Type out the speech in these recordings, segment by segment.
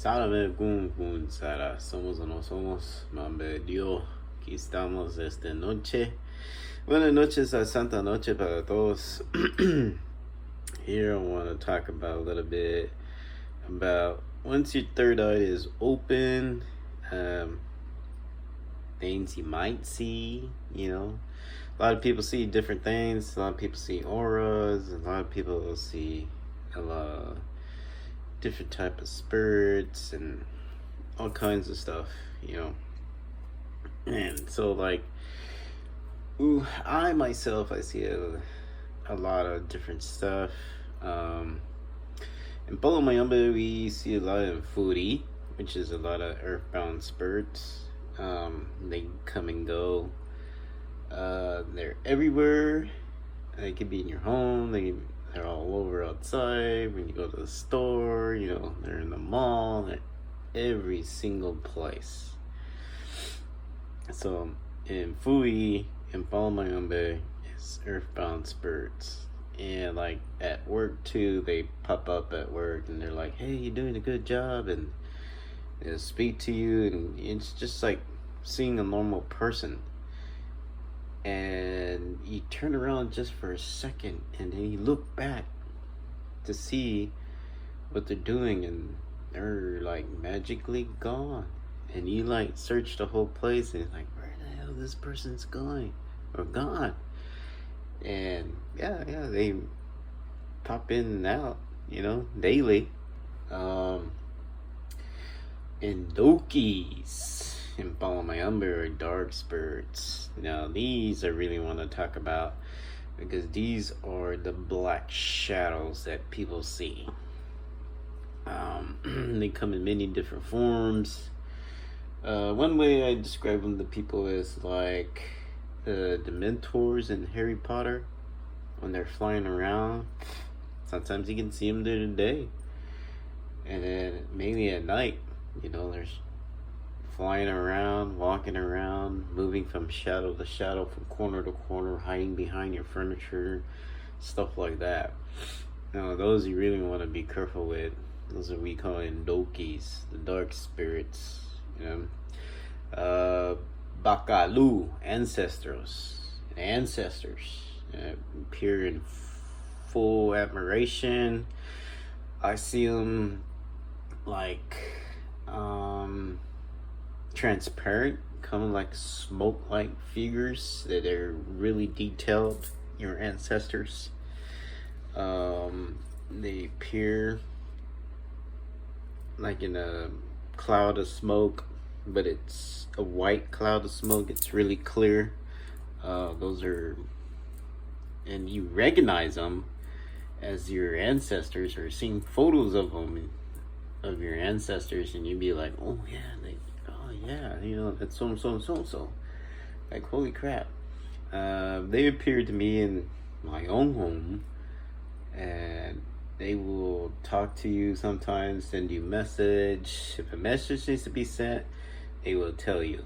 Salve con Sara, somos o no somos, nombre de Dios, aquí estamos esta noche. Buenas noches a Santa Noche para todos. Here I want to talk about a little bit about once your third eye is open, um, things you might see, A lot of people see different things, a lot of people see auras, a lot of people see a lot different type of spirits and all kinds of stuff. And so I myself I see a lot of different stuff. In Polo Mayombe we see a lot of foodie, which is a lot of earthbound spirits. They come and go. They're everywhere. They could be in your home. They're all over outside. When you go to the store, they're in the mall. They're every single place. So in Fui, in Palomayombe, is earthbound spirits. And at work too, they pop up at work and they're like, "Hey, you're doing a good job," and they'll speak to you, and it's just like seeing a normal person. And you turn around just for a second and then you look back to see what they're doing, and they're magically gone. And you search the whole place and where the hell this person's going or gone. And yeah, they pop in and out, daily. Indokis in Palomayombe are dark spirits. Now these I really want to talk about because these are the black shadows that people see. They come in many different forms. One way I describe them to people is like the Dementors in Harry Potter when they're flying around. Sometimes you can see them during the day, and then maybe at night, there's flying around, walking around, moving from shadow to shadow, from corner to corner, hiding behind your furniture, stuff like that. Now, those you really want to be careful with. Those are we call Indokis, the dark spirits. Bakalu, ancestors, appear in full admiration. I see them transparent, coming like smoke-like figures that are really detailed. Your ancestors. They appear in a cloud of smoke, but it's a white cloud of smoke. It's really clear. Those are, and you recognize them as your ancestors, or seeing photos of them, of your ancestors, and you'd be like, "Oh yeah, that's so. Holy crap. They appeared to me in my own home, and they will talk to you sometimes, send you a message. If a message needs to be sent, they will tell you.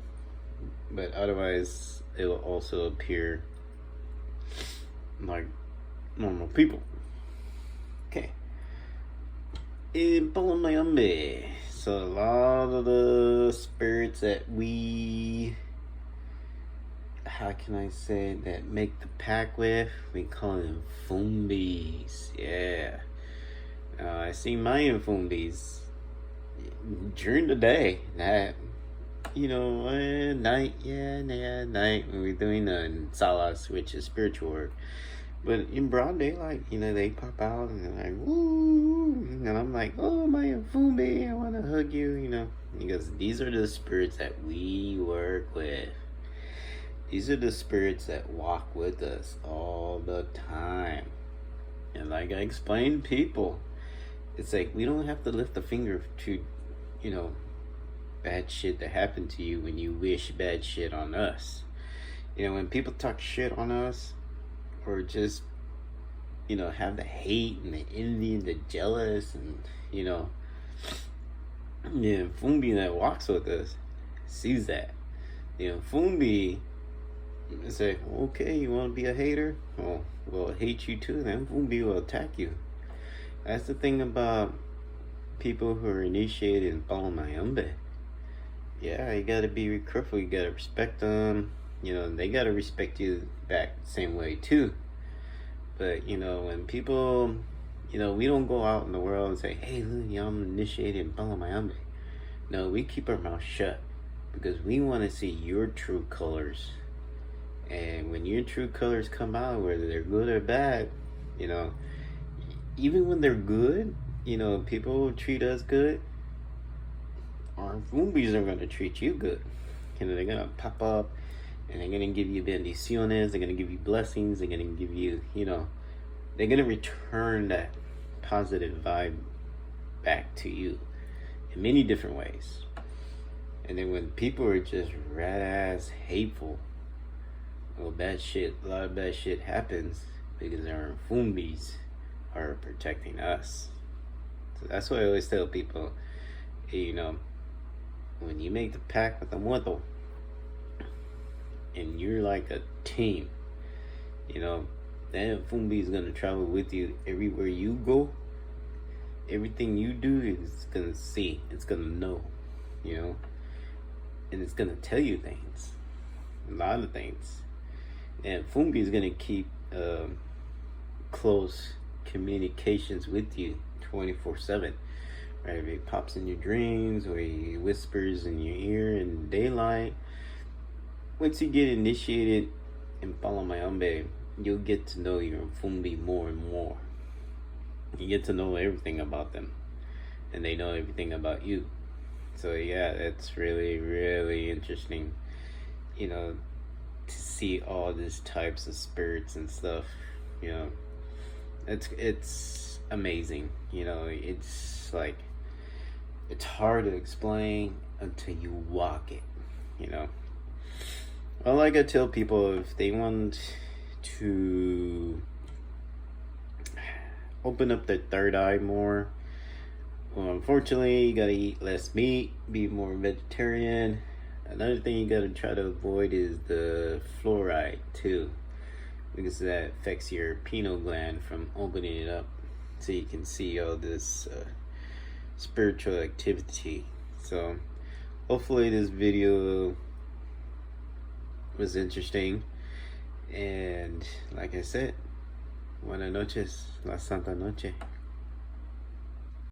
But otherwise, they will also appear like normal people. Okay. In Palomayombe, so a lot of the spirits that that make the pack with, we call them Fumbis. Yeah. I see Mayan Fumbis during the day. Night, night when we're doing salas, which is spiritual work. But in broad daylight, they pop out and they're like, "Woo!" And I'm like, "Oh, Mayan Fumbi, I want to hug you," because these are the spirits that we work with. These are the spirits that walk with us all the time. And like I explained to people, it's we don't have to lift a finger to, bad shit to happen to you when you wish bad shit on us. When people talk shit on us, or just, have the hate and the envy and the jealous, and, Fumbi that walks with us sees that. Fumbi say, "Okay, you want to be a hater? Oh, well, hate you too, then Fumbi will attack you." That's the thing about people who are initiated in Palomayambe, yeah, you gotta be careful. You gotta respect them. You know, they gotta respect you back the same way too. But you know, when people, you know, we don't go out in the world and say, "Hey, look, yeah, I'm initiated in Palomayambe." No, we keep our mouth shut because we want to see your true colors. And when your true colors come out, whether they're good or bad, you know, even when they're good, you know, people treat us good. Our movies are going to treat you good. You know, they're going to pop up and they're going to give you bendiciones, they're going to give you blessings, they're going to give you, you know, they're going to return that positive vibe back to you in many different ways. And then when people are just rat ass hateful, well, a lot of bad shit happens because our fumbis are protecting us. So that's why I always tell people, you know, when you make the pact with the muerto and you're like a team, you know, that fumbi is gonna travel with you everywhere you go. Everything you do is gonna see, it's gonna know, you know, and it's gonna tell you things, a lot of things. And Fumbi is gonna keep close communications with you 24/7. Right? If he pops in your dreams or he whispers in your ear in daylight. Once you get initiated in Palomayambe, you'll get to know your Fumbi more and more. You get to know everything about them, and they know everything about you. So yeah, it's really, really interesting, you know, to see all these types of spirits and stuff. You know, it's amazing. You know, it's like, it's hard to explain until you walk it. You know, well, like I tell people, if they want to open up their third eye more, well, unfortunately, you gotta eat less meat, be more vegetarian. Another thing you gotta try to avoid is the fluoride too, because that affects your pineal gland from opening it up, so you can see all this spiritual activity. So hopefully this video was interesting, and like I said, buenas noches, la santa noche.